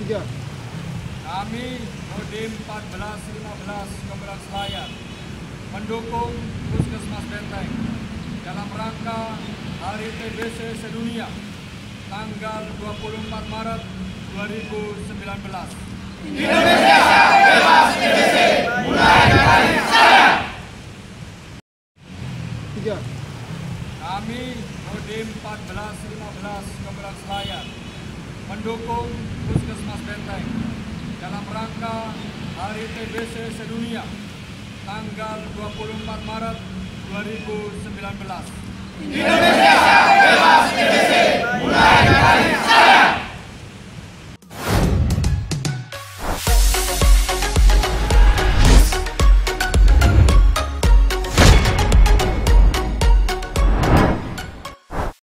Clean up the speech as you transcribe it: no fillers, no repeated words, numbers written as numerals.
3. Kami Kodim 1415 Komandan Selayar mendukung Puskesmas Benteng dalam rangka Hari TBC Sedunia tanggal 24 Maret 2019. Indonesia bebas TBC mulai dari sekarang. 3. Kami Kodim 1415 Komandan Selayar mendukung Puskesmas Benteng dalam rangka Hari TBC Sedunia tanggal 24 Maret 2019. Indonesia bebas